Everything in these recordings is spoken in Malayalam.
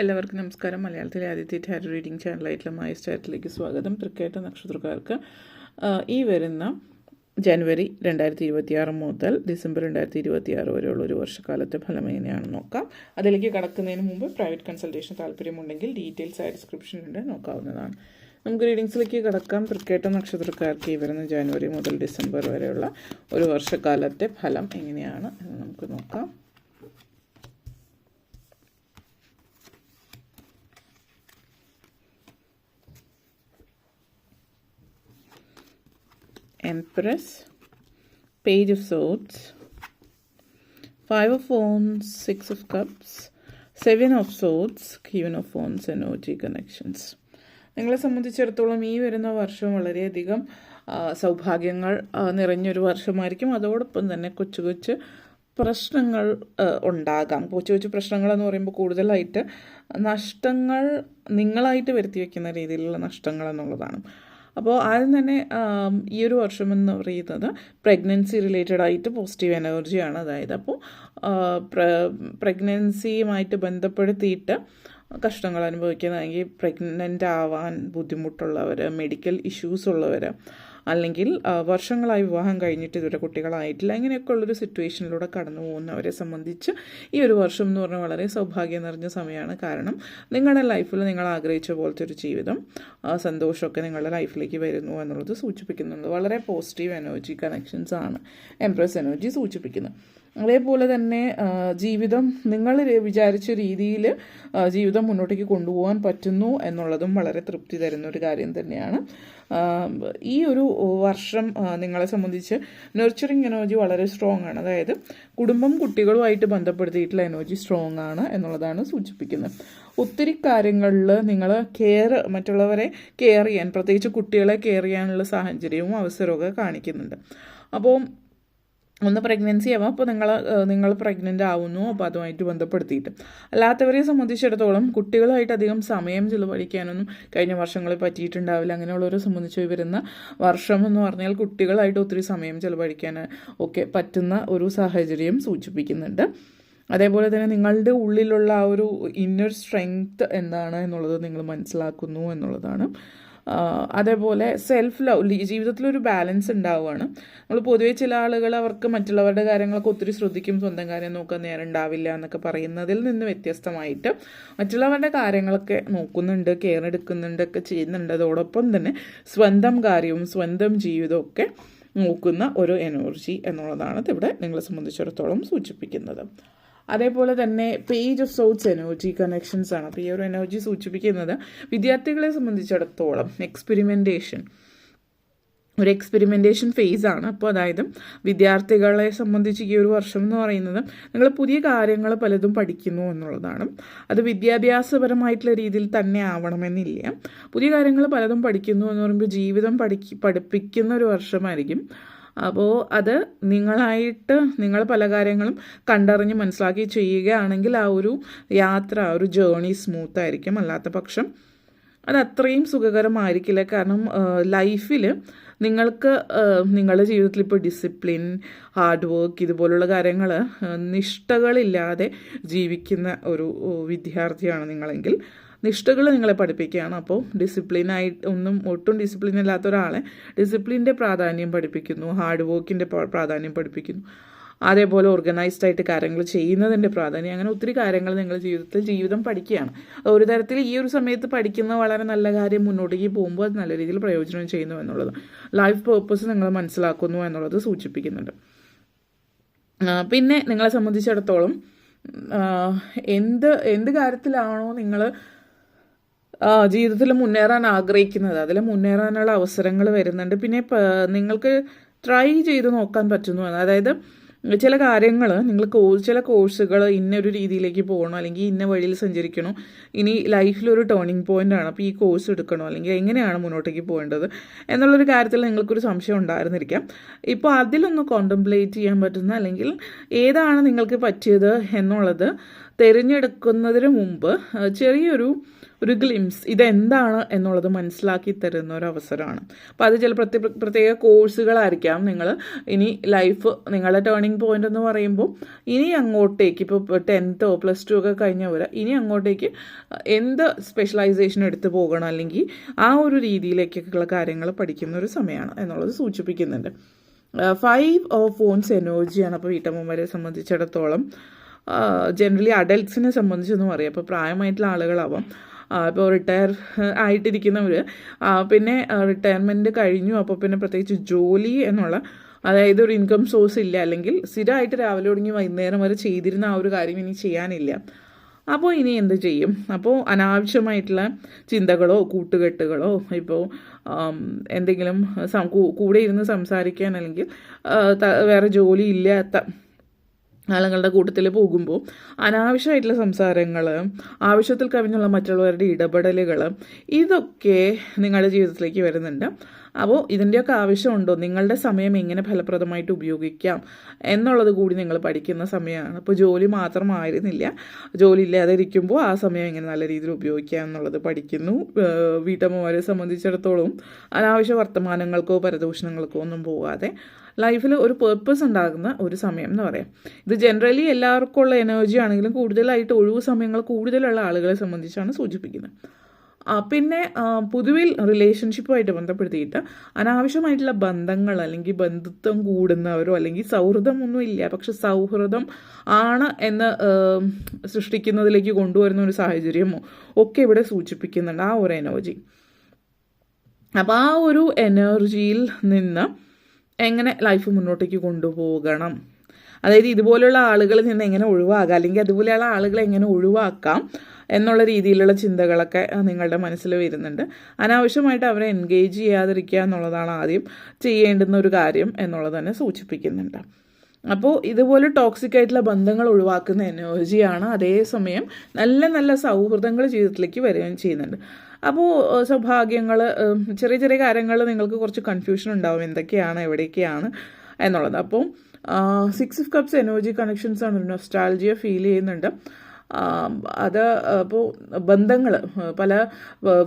എല്ലാവർക്കും നമസ്കാരം. മലയാളത്തിലെ ആദ്യത്തെ ടാരോ റീഡിംഗ് ചാനലായിട്ടുള്ള മായ സ്റ്റാറ്റിലേക്ക് സ്വാഗതം. തൃക്കേട്ട നക്ഷത്രക്കാർക്ക് ഈ വരുന്ന ജനുവരി 2026 മുതൽ ഡിസംബർ 2026 വരെയുള്ള ഒരു വർഷക്കാലത്തെ ഫലം എങ്ങനെയാണെന്ന് നോക്കാം. അതിലേക്ക് കടക്കുന്നതിന് മുമ്പ് പ്രൈവറ്റ് കൺസൾട്ടേഷൻ താല്പര്യമുണ്ടെങ്കിൽ ഡീറ്റെയിൽസ് ആയ ഡിസ്ക്രിപ്ഷനിലുണ്ട്, നോക്കാവുന്നതാണ്. നമുക്ക് റീഡിങ്സിലേക്ക് കടക്കാം. തൃക്കേട്ട നക്ഷത്രക്കാർക്ക് ഈ വരുന്ന ജനുവരി മുതൽ ഡിസംബർ വരെയുള്ള ഒരു വർഷക്കാലത്തെ ഫലം എങ്ങനെയാണ് എന്ന് നമുക്ക് നോക്കാം. Empress, Page of Swords, 5 of Wands, 6 of Cups, 7 of Swords, Queen of Wands, Energy Connections. നിങ്ങളെ സംബന്ധിച്ചിടത്തോളം ഈ വരുന്ന വർഷം വളരെയധികം സൗഭാഗ്യങ്ങൾ നിറഞ്ഞൊരു വർഷമായിരിക്കും. അതോടൊപ്പം തന്നെ കൊച്ചു കൊച്ചു പ്രശ്നങ്ങൾ ഉണ്ടാകാം. കൊച്ചു കൊച്ചു പ്രശ്നങ്ങൾ എന്ന് പറയുമ്പോൾ കൂടുതലായിട്ട് നഷ്ടങ്ങൾ നിങ്ങളായിട്ട് വരുത്തി വയ്ക്കുന്ന രീതിയിലുള്ള നഷ്ടങ്ങൾ എന്നുള്ളതാണ്. അപ്പോൾ ആദ്യം തന്നെ ഈ ഒരു വർഷം എന്ന് പറയുന്നത് പ്രഗ്നൻസി റിലേറ്റഡ് ആയിട്ട് പോസിറ്റീവ് എനർജിയാണ്. അതായത് അപ്പോൾ പ്രഗ്നൻസിയുമായിട്ട് ബന്ധപ്പെടുത്തിയിട്ട് കഷ്ടങ്ങൾ അനുഭവിക്കുന്നതെങ്കിൽ പ്രഗ്നൻ്റ് ആവാൻ ബുദ്ധിമുട്ടുള്ളവർ, മെഡിക്കൽ ഇഷ്യൂസ് ഉള്ളവർ, അല്ലെങ്കിൽ വർഷങ്ങളായി വിവാഹം കഴിഞ്ഞിട്ട് ഇതുവരെ കുട്ടികളായിട്ടില്ല, ഇങ്ങനെയൊക്കെ ഉള്ളൊരു സിറ്റുവേഷനിലൂടെ കടന്നു പോകുന്നവരെ സംബന്ധിച്ച് ഈ ഒരു വർഷം എന്ന് പറഞ്ഞാൽ വളരെ സൗഭാഗ്യം നിറഞ്ഞ സമയമാണ്. കാരണം നിങ്ങളുടെ ലൈഫിൽ നിങ്ങൾ ആഗ്രഹിച്ച പോലത്തെ ഒരു ജീവിതം, സന്തോഷമൊക്കെ നിങ്ങളുടെ ലൈഫിലേക്ക് വരുന്നു എന്നുള്ളത് സൂചിപ്പിക്കുന്നുണ്ട്. വളരെ പോസിറ്റീവ് എനർജി കണക്ഷൻസ് ആണ് എംപ്രസ് എനർജി സൂചിപ്പിക്കുന്നത്. അതേപോലെ തന്നെ ജീവിതം നിങ്ങൾ വിചാരിച്ച രീതിയിൽ ജീവിതം മുന്നോട്ടേക്ക് കൊണ്ടുപോകാൻ പറ്റുന്നു എന്നുള്ളതും വളരെ തൃപ്തി തരുന്ന ഒരു കാര്യം തന്നെയാണ്. ഈ ഒരു വർഷം നിങ്ങളെ സംബന്ധിച്ച് നെർച്ചറിങ് എനർജി വളരെ സ്ട്രോങ് ആണ്. അതായത് കുടുംബം, കുട്ടികളുമായിട്ട് ബന്ധപ്പെടുത്തിയിട്ടുള്ള എനർജി സ്ട്രോങ് ആണ് എന്നുള്ളതാണ് സൂചിപ്പിക്കുന്നത്. ഒത്തിരി കാര്യങ്ങളിൽ നിങ്ങൾ മറ്റുള്ളവരെ കെയർ ചെയ്യാൻ, പ്രത്യേകിച്ച് കുട്ടികളെ കെയർ ചെയ്യാനുള്ള സാഹചര്യവും അവസരമൊക്കെ കാണിക്കുന്നുണ്ട്. അപ്പോൾ ഒന്ന് പ്രഗ്നൻസി ആവാം, അപ്പോൾ നിങ്ങൾ പ്രഗ്നൻ്റ് ആവുന്നു, അപ്പോൾ അതുമായിട്ട് ബന്ധപ്പെടുത്തിയിട്ട്. അല്ലാത്തവരെ സംബന്ധിച്ചിടത്തോളം കുട്ടികളായിട്ട് അധികം സമയം ചിലവഴിക്കാനൊന്നും കഴിഞ്ഞ വർഷങ്ങളിൽ പറ്റിയിട്ടുണ്ടാവില്ല. അങ്ങനെയുള്ളവരെ സംബന്ധിച്ച് വരുന്ന വർഷം എന്ന് പറഞ്ഞാൽ കുട്ടികളായിട്ട് ഒത്തിരി സമയം ചിലവഴിക്കാൻ ഒക്കെ പറ്റുന്ന ഒരു സാഹചര്യം സൂചിപ്പിക്കുന്നുണ്ട്. അതേപോലെ തന്നെ നിങ്ങളുടെ ഉള്ളിലുള്ള ആ ഒരു ഇന്നർ സ്ട്രെങ്ത് എന്താണ് എന്നുള്ളത് നിങ്ങൾ മനസ്സിലാക്കുന്നു എന്നുള്ളതാണ്. അതേപോലെ സെൽഫ് ലവ്, ജീവിതത്തിലൊരു ബാലൻസ് ഉണ്ടാവുകയാണ്. നമ്മൾ പൊതുവെ ചില ആളുകൾ അവർക്ക് മറ്റുള്ളവരുടെ കാര്യങ്ങളൊക്കെ ഒത്തിരി ശ്രദ്ധിക്കും, സ്വന്തം കാര്യം നോക്കാൻ നേരം ഉണ്ടാവില്ല എന്നൊക്കെ പറയുന്നതിൽ നിന്ന് വ്യത്യസ്തമായിട്ട് മറ്റുള്ളവരുടെ കാര്യങ്ങളൊക്കെ നോക്കുന്നുണ്ട്, കെയർ എടുക്കുന്നുണ്ട്, ഒക്കെ ചെയ്യുന്നുണ്ട്. അതോടൊപ്പം തന്നെ സ്വന്തം കാര്യവും സ്വന്തം ജീവിതവും ഒക്കെ നോക്കുന്ന ഒരു എനർജി എന്നുള്ളതാണ് ഇവിടെ നിങ്ങളെ സംബന്ധിച്ചിടത്തോളം സൂചിപ്പിക്കുന്നത്. അതേപോലെ തന്നെ page of swords energy connections ആണ്. അപ്പോൾ ഈ ഒരു എനർജി സൂചിപ്പിക്കുന്നത് വിദ്യാർത്ഥികളെ സംബന്ധിച്ചിടത്തോളം ഒരു എക്സ്പെരിമെൻറ്റേഷൻ ഫേസ് ആണ്. അപ്പോൾ അതായത് വിദ്യാർത്ഥികളെ സംബന്ധിച്ച് ഈ ഒരു വർഷം എന്ന് പറയുന്നത് നിങ്ങൾ പുതിയ കാര്യങ്ങൾ പലതും പഠിക്കുന്നു എന്നുള്ളതാണ്. അത് വിദ്യാഭ്യാസപരമായിട്ടുള്ള രീതിയിൽ തന്നെ ആവണമെന്നില്ല. പുതിയ കാര്യങ്ങൾ പലതും പഠിക്കുന്നു എന്ന് പറയുമ്പോൾ ജീവിതം പഠിപ്പിക്കുന്ന ഒരു വർഷമായിരിക്കും. അപ്പോൾ അത് നിങ്ങൾ പല കാര്യങ്ങളും കണ്ടറിഞ്ഞ് മനസ്സിലാക്കി ചെയ്യുകയാണെങ്കിൽ ആ ഒരു യാത്ര, ആ ഒരു ജേർണി സ്മൂത്ത് ആയിരിക്കും. അല്ലാത്ത പക്ഷം അത് അത്രയും സുഖകരമായിരിക്കില്ല. കാരണം ലൈഫിൽ നിങ്ങൾക്ക് നിങ്ങളുടെ ജീവിതത്തിൽ ഇപ്പോൾ ഡിസിപ്ലിൻ, ഹാർഡ് വർക്ക് ഇതുപോലുള്ള കാര്യങ്ങൾ നിഷ്ഠകളില്ലാതെ ജീവിക്കുന്ന ഒരു വിദ്യാർത്ഥിയാണ് നിങ്ങളെങ്കിൽ നിഷ്ഠകൾ നിങ്ങളെ പഠിപ്പിക്കുകയാണ്. അപ്പോൾ ഒട്ടും ഡിസിപ്ലിൻ ഇല്ലാത്ത ഒരാളെ ഡിസിപ്ലിൻ്റെ പ്രാധാന്യം പഠിപ്പിക്കുന്നു, ഹാർഡ് വർക്കിൻ്റെ പ്രാധാന്യം പഠിപ്പിക്കുന്നു. അതേപോലെ ഓർഗനൈസ്ഡ് ആയിട്ട് കാര്യങ്ങൾ ചെയ്യുന്നതിൻ്റെ പ്രാധാന്യം, അങ്ങനെ ഒത്തിരി കാര്യങ്ങൾ നിങ്ങൾ ജീവിതം പഠിക്കുകയാണ്. ഒരു തരത്തിൽ ഈ ഒരു സമയത്ത് പഠിക്കുന്ന വളരെ നല്ല കാര്യം മുന്നോട്ടേക്ക് പോകുമ്പോൾ അത് നല്ല രീതിയിൽ പ്രയോജനം ചെയ്യുന്നു എന്നുള്ളത്, ലൈഫ് പേർപ്പസ് നിങ്ങൾ മനസ്സിലാക്കുന്നു എന്നുള്ളത് സൂചിപ്പിക്കുന്നുണ്ട്. പിന്നെ നിങ്ങളെ സംബന്ധിച്ചിടത്തോളം എന്ത് കാര്യത്തിലാണോ നിങ്ങൾ ജീവിതത്തിൽ മുന്നേറാൻ ആഗ്രഹിക്കുന്നത് അതിൽ മുന്നേറാനുള്ള അവസരങ്ങൾ വരുന്നുണ്ട്. പിന്നെ നിങ്ങൾക്ക് ട്രൈ ചെയ്ത് നോക്കാൻ പറ്റുന്നു. അതായത് ചില കാര്യങ്ങൾ ചില കോഴ്സുകൾ ഇന്നൊരു രീതിയിലേക്ക് പോകണം, അല്ലെങ്കിൽ ഇന്ന വഴിയിൽ സഞ്ചരിക്കണം, ഇനി ലൈഫിലൊരു ടേണിംഗ് പോയിൻ്റാണ്, അപ്പോൾ ഈ കോഴ്സ് എടുക്കണോ, അല്ലെങ്കിൽ എങ്ങനെയാണ് മുന്നോട്ടേക്ക് പോകേണ്ടത് എന്നുള്ളൊരു കാര്യത്തിൽ നിങ്ങൾക്കൊരു സംശയം ഉണ്ടായിരുന്നിരിക്കാം. ഇപ്പോൾ അതിലൊന്ന് കോണ്ടംപ്ലേറ്റ് ചെയ്യാൻ പറ്റുന്ന, അല്ലെങ്കിൽ ഏതാണ് നിങ്ങൾക്ക് പറ്റിയത് എന്നുള്ളത് തിരഞ്ഞെടുക്കുന്നതിന് മുമ്പ് ചെറിയൊരു ഗ്ലിംസ് ഇതെന്താണ് എന്നുള്ളത് മനസ്സിലാക്കി തരുന്ന ഒരു അവസരമാണ്. അപ്പോൾ അത് ചില പ്രത്യേക കോഴ്സുകളായിരിക്കാം. നിങ്ങൾ ഇനി ലൈഫ് നിങ്ങളുടെ ടേണിംഗ് പോയിന്റ് എന്ന് പറയുമ്പോൾ ഇനി അങ്ങോട്ടേക്ക് ഇപ്പോൾ 10th +2 ഒക്കെ കഴിഞ്ഞവർ ഇനി അങ്ങോട്ടേക്ക് എന്ത് സ്പെഷ്യലൈസേഷൻ എടുത്ത് പോകണം, അല്ലെങ്കിൽ ആ ഒരു രീതിയിലേക്കൊക്കെയുള്ള കാര്യങ്ങൾ പഠിക്കുന്ന ഒരു സമയമാണ് എന്നുള്ളത് സൂചിപ്പിക്കുന്നുണ്ട്. 5 of Wands എനർജിയാണ്. അപ്പോൾ വീട്ടമ്മമാരെ സംബന്ധിച്ചിടത്തോളം ജനറലി അഡൽട്ട്സിനെ സംബന്ധിച്ചൊന്നും അറിയാം. അപ്പോൾ പ്രായമായിട്ടുള്ള ആളുകളാവാം, ഇപ്പോൾ റിട്ടയർ ആയിട്ടിരിക്കുന്നവർ, പിന്നെ റിട്ടയർമെൻറ്റ് കഴിഞ്ഞു, അപ്പോൾ പിന്നെ പ്രത്യേകിച്ച് ജോലി എന്നുള്ള അതായത് ഒരു ഇൻകം സോഴ്സ് ഇല്ല, അല്ലെങ്കിൽ സ്ഥിരമായിട്ട് രാവിലെ തുടങ്ങി വൈകുന്നേരം വരെ ചെയ്തിരുന്ന ആ ഒരു കാര്യം ഇനി ചെയ്യാനില്ല. അപ്പോൾ ഇനി എന്ത് ചെയ്യും? അപ്പോൾ അനാവശ്യമായിട്ടുള്ള ചിന്തകളോ കൂട്ടുകെട്ടുകളോ, ഇപ്പോൾ എന്തെങ്കിലും കൂടെ ഇരുന്ന് സംസാരിക്കാൻ, അല്ലെങ്കിൽ വേറെ ജോലി ഇല്ലാത്ത ആളുകളുടെ കൂട്ടത്തിൽ പോകുമ്പോൾ അനാവശ്യമായിട്ടുള്ള സംസാരങ്ങൾ, ആവശ്യത്തിൽ കവിഞ്ഞുള്ള മറ്റുള്ളവരുടെ ഇടപെടലുകൾ, ഇതൊക്കെ നിങ്ങളുടെ ജീവിതത്തിലേക്ക് വരുന്നുണ്ട്. അപ്പോൾ ഇതിൻ്റെയൊക്കെ ആവശ്യമുണ്ടോ? നിങ്ങളുടെ സമയം എങ്ങനെ ഫലപ്രദമായിട്ട് ഉപയോഗിക്കാം എന്നുള്ളത് കൂടി നിങ്ങൾ പഠിക്കുന്ന സമയമാണ്. ഇപ്പോൾ ജോലി മാത്രമായിരുന്നില്ല, ജോലി ഇല്ലാതെ ഇരിക്കുമ്പോൾ ആ സമയം എങ്ങനെ നല്ല രീതിയിൽ ഉപയോഗിക്കാം എന്നുള്ളത് പഠിക്കുന്നു. വീട്ടമ്മമാരെ സംബന്ധിച്ചിടത്തോളം അനാവശ്യ വർത്തമാനങ്ങൾക്കോ പരദൂഷണങ്ങൾക്കോ ഒന്നും പോകാതെ ലൈഫിൽ ഒരു പേർപ്പസ് ഉണ്ടാകുന്ന ഒരു സമയം എന്ന് പറയാം. ഇത് ജനറലി എല്ലാവർക്കും ഉള്ള എനർജി ആണെങ്കിലും കൂടുതലായിട്ട് ഒഴിവ് സമയങ്ങൾ കൂടുതലുള്ള ആളുകളെ സംബന്ധിച്ചാണ് സൂചിപ്പിക്കുന്നത്. പിന്നെ പൊതുവിൽ റിലേഷൻഷിപ്പുമായിട്ട് ബന്ധപ്പെടുത്തിയിട്ട് അനാവശ്യമായിട്ടുള്ള ബന്ധങ്ങൾ, അല്ലെങ്കിൽ ബന്ധുത്വം കൂടുന്നവരോ, അല്ലെങ്കിൽ സൗഹൃദമൊന്നും ഇല്ല പക്ഷെ സൗഹൃദം ആണ് എന്ന് സൃഷ്ടിക്കുന്നതിലേക്ക് കൊണ്ടുവരുന്ന ഒരു സാഹചര്യമോ ഒക്കെ ഇവിടെ സൂചിപ്പിക്കുന്നുണ്ട് ആ ഒരു എനർജി. അപ്പോൾ ആ ഒരു എനർജിയിൽ നിന്ന് എങ്ങനെ ലൈഫ് മുന്നോട്ടേക്ക് കൊണ്ടുപോകണം, അതായത് ഇതുപോലുള്ള ആളുകളിൽ നിന്ന് എങ്ങനെ ഒഴിവാക്കാം, അല്ലെങ്കിൽ അതുപോലെയുള്ള ആളുകളെ എങ്ങനെ ഒഴിവാക്കാം എന്നുള്ള രീതിയിലുള്ള ചിന്തകളൊക്കെ നിങ്ങളുടെ മനസ്സിൽ വരുന്നുണ്ട്. അനാവശ്യമായിട്ട് അവരെ എൻഗേജ് ചെയ്യാതിരിക്കുക എന്നുള്ളതാണ് ആദ്യം ചെയ്യേണ്ടുന്ന ഒരു കാര്യം എന്നുള്ളത് തന്നെ സൂചിപ്പിക്കുന്നുണ്ട്. അപ്പോൾ ഇതുപോലെ ടോക്സിക് ആയിട്ടുള്ള ബന്ധങ്ങൾ ഒഴിവാക്കുന്ന എനർജിയാണ്. അതേസമയം നല്ല നല്ല സൗഹൃദങ്ങൾ ജീവിതത്തിലേക്ക് വരികയും ചെയ്യുന്നുണ്ട്. അപ്പോൾ സൗഭാഗ്യങ്ങൾ, ചെറിയ ചെറിയ കാര്യങ്ങൾ നിങ്ങൾക്ക് കുറച്ച് കൺഫ്യൂഷൻ ഉണ്ടാവും എന്തൊക്കെയാണ് എവിടെയൊക്കെയാണ് എന്നുള്ളത്. അപ്പോൾ 6 of Cups എനർജി കണക്ഷൻസ് ആണ്. ഒരു നൊസ്റ്റാൾജിയ ഫീൽ ചെയ്യുന്നുണ്ട്. അത് ഇപ്പോൾ ബന്ധങ്ങൾ പല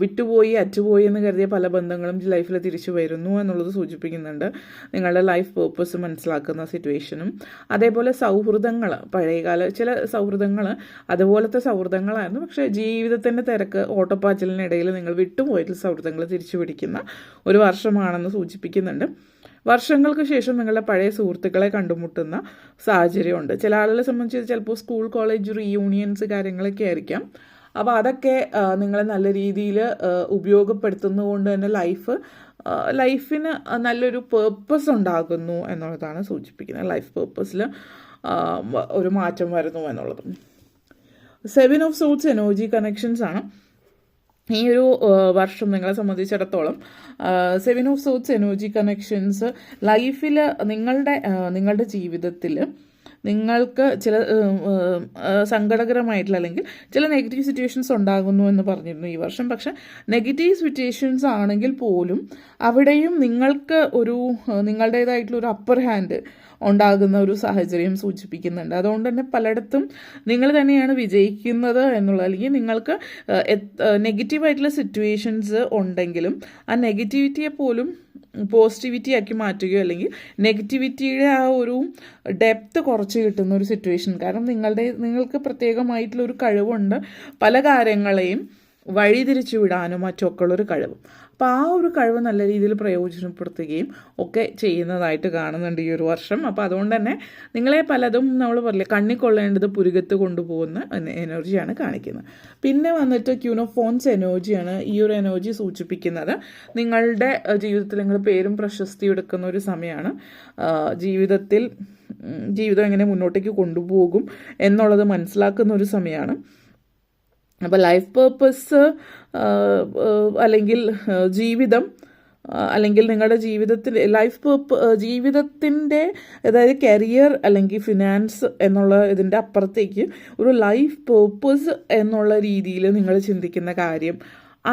വിട്ടുപോയി അറ്റുപോയി എന്ന് കരുതിയ പല ബന്ധങ്ങളും ലൈഫിൽ തിരിച്ചു വരുന്നു എന്നുള്ളത് സൂചിപ്പിക്കുന്നുണ്ട്. നിങ്ങളുടെ ലൈഫ് പേർപ്പസ് മനസ്സിലാക്കുന്ന സിറ്റുവേഷനും, അതേപോലെ സൗഹൃദങ്ങൾ, പഴയകാല ചില സൗഹൃദങ്ങൾ അതുപോലത്തെ സൗഹൃദങ്ങളായിരുന്നു, പക്ഷേ ജീവിതത്തിൻ്റെ തിരക്ക് ഓട്ടപ്പാച്ചിലിനിടയിൽ നിങ്ങൾ വിട്ടുപോയിട്ടുള്ള സൗഹൃദങ്ങൾ തിരിച്ചു പിടിക്കുന്ന ഒരു വർഷമാണെന്ന് സൂചിപ്പിക്കുന്നുണ്ട്. വർഷങ്ങൾക്ക് ശേഷം നിങ്ങളുടെ പഴയ സുഹൃത്തുക്കളെ കണ്ടുമുട്ടുന്ന സാഹചര്യമുണ്ട്. ചില ആളുകളെ സംബന്ധിച്ച് ചിലപ്പോൾ സ്കൂൾ കോളേജ് റീയൂണിയൻസ് കാര്യങ്ങളൊക്കെ ആയിരിക്കാം. അപ്പോൾ അതൊക്കെ നിങ്ങളെ നല്ല രീതിയിൽ ഉപയോഗപ്പെടുത്തുന്നതുകൊണ്ട് തന്നെ ലൈഫിന് നല്ലൊരു പേർപ്പസ് ഉണ്ടാകുന്നു എന്നുള്ളതാണ് സൂചിപ്പിക്കുന്നത്. ലൈഫ് പേർപ്പസിൽ ഒരു മാറ്റം വരുന്നു എന്നുള്ളത്. 7 of Swords എനർജി കണക്ഷൻസ് ആണ്. ഈ ഒരു വർഷം നിങ്ങളെ സംബന്ധിച്ചിടത്തോളം 7 of Swords എനർജി കണക്ഷൻസ് ലൈഫിൽ നിങ്ങളുടെ ജീവിതത്തിൽ നിങ്ങൾക്ക് ചില സങ്കടകരമായിട്ടുള്ള അല്ലെങ്കിൽ ചില നെഗറ്റീവ് സിറ്റുവേഷൻസ് ഉണ്ടാകുന്നു എന്ന് പറഞ്ഞിരുന്നു ഈ വർഷം. പക്ഷെ നെഗറ്റീവ് സിറ്റുവേഷൻസ് ആണെങ്കിൽ പോലും അവിടെയും നിങ്ങൾക്ക് നിങ്ങളുടേതായിട്ടുള്ള ഒരു അപ്പർ ഹാൻഡ് ഉണ്ടാകുന്ന ഒരു സാഹചര്യം സൂചിപ്പിക്കുന്നുണ്ട്. അതുകൊണ്ട് തന്നെ പലയിടത്തും നിങ്ങൾ തന്നെയാണ് വിജയിക്കുന്നത് എന്നുള്ള, അല്ലെങ്കിൽ നിങ്ങൾക്ക് നെഗറ്റീവായിട്ടുള്ള സിറ്റുവേഷൻസ് ഉണ്ടെങ്കിലും ആ നെഗറ്റിവിറ്റിയെ പോലും പോസിറ്റിവിറ്റി ആക്കി മാറ്റുകയോ, അല്ലെങ്കിൽ നെഗറ്റിവിറ്റിയുടെ ആ ഒരു ഡെപ്ത് കുറച്ച് കിട്ടുന്ന ഒരു സിറ്റുവേഷൻ. കാരണം നിങ്ങൾക്ക് പ്രത്യേകമായിട്ടുള്ള ഒരു കഴിവുണ്ട്, പല കാര്യങ്ങളെയും വഴിതിരിച്ചു വിടാനും മറ്റൊക്കെ ഉള്ളൊരു കഴിവ്. അപ്പോൾ ആ ഒരു കഴിവ് നല്ല രീതിയിൽ പ്രയോജനപ്പെടുത്തുകയും ഒക്കെ ചെയ്യുന്നതായിട്ട് കാണുന്നുണ്ട് ഈ ഒരു വർഷം. അപ്പോൾ അതുകൊണ്ട് തന്നെ നിങ്ങളെ പലതും നമ്മൾ പറയില്ലേ കണ്ണിക്കൊള്ളേണ്ടത് പുരുകത്ത് കൊണ്ടുപോകുന്ന എനർജിയാണ് കാണിക്കുന്നത്. പിന്നെ വന്നിട്ട് ക്യൂൻ ഓഫ് ഫോൺസ് എനർജിയാണ്. ഈ ഒരു എനർജി സൂചിപ്പിക്കുന്നത് നിങ്ങളുടെ ജീവിതത്തിൽ നിങ്ങൾ പേരും പ്രശസ്തിയും എടുക്കുന്ന ഒരു സമയമാണ്. ജീവിതം എങ്ങനെ മുന്നോട്ടേക്ക് കൊണ്ടുപോകും എന്നുള്ളത് മനസ്സിലാക്കുന്ന ഒരു സമയമാണ്. അപ്പോൾ ലൈഫ് പേർപ്പസ് അല്ലെങ്കിൽ ജീവിതം, അല്ലെങ്കിൽ നിങ്ങളുടെ ജീവിതത്തിൻ്റെ അതായത് കരിയർ അല്ലെങ്കിൽ ഫിനാൻസ് എന്നുള്ള ഇതിൻ്റെ അപ്പുറത്തേക്ക് ഒരു ലൈഫ് പേർപ്പസ് എന്നുള്ള രീതിയിൽ നിങ്ങൾ ചിന്തിക്കുന്ന കാര്യം,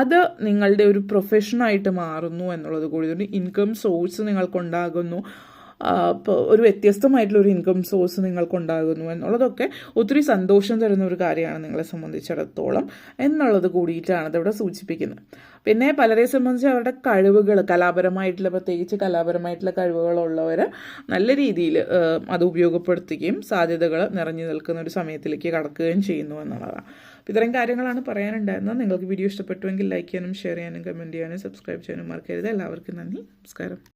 അത് നിങ്ങളുടെ ഒരു പ്രൊഫഷനായിട്ട് മാറുന്നു എന്നുള്ളത് കൂടി. ഒരു ഇൻകം സോഴ്സ് നിങ്ങൾക്കുണ്ടാകുന്നു. ഇപ്പോൾ ഒരു വ്യത്യസ്തമായിട്ടുള്ള ഒരു ഇൻകം സോഴ്സ് നിങ്ങൾക്കുണ്ടാകുന്നു എന്നുള്ളതൊക്കെ ഒത്തിരി സന്തോഷം തരുന്ന ഒരു കാര്യമാണ് നിങ്ങളെ സംബന്ധിച്ചിടത്തോളം എന്നുള്ളത് കൂടിയിട്ടാണ് ഇതിവിടെ സൂചിപ്പിക്കുന്നത്. പിന്നെ പലരെ സംബന്ധിച്ച് അവരുടെ കഴിവുകൾ, കലാപരമായിട്ടുള്ള, പ്രത്യേകിച്ച് കലാപരമായിട്ടുള്ള കഴിവുകളുള്ളവർ നല്ല രീതിയിൽ അത് ഉപയോഗപ്പെടുത്തുകയും സാധ്യതകൾ നിറഞ്ഞു നിൽക്കുന്ന ഒരു സമയത്തിലേക്ക് കടക്കുകയും ചെയ്യുന്നു എന്നുള്ളതാണ്. ഇത്തരം കാര്യങ്ങളാണ് പറയാനുണ്ടായിരുന്നത്. നിങ്ങൾക്ക് വീഡിയോ ഇഷ്ടപ്പെട്ടുവെങ്കിൽ ലൈക്ക് ചെയ്യാനും ഷെയർ ചെയ്യാനും കമൻറ്റ് ചെയ്യാനും സബ്സ്ക്രൈബ് ചെയ്യാനും മറക്കരുത്. എല്ലാവർക്കും നന്ദി, നമസ്കാരം.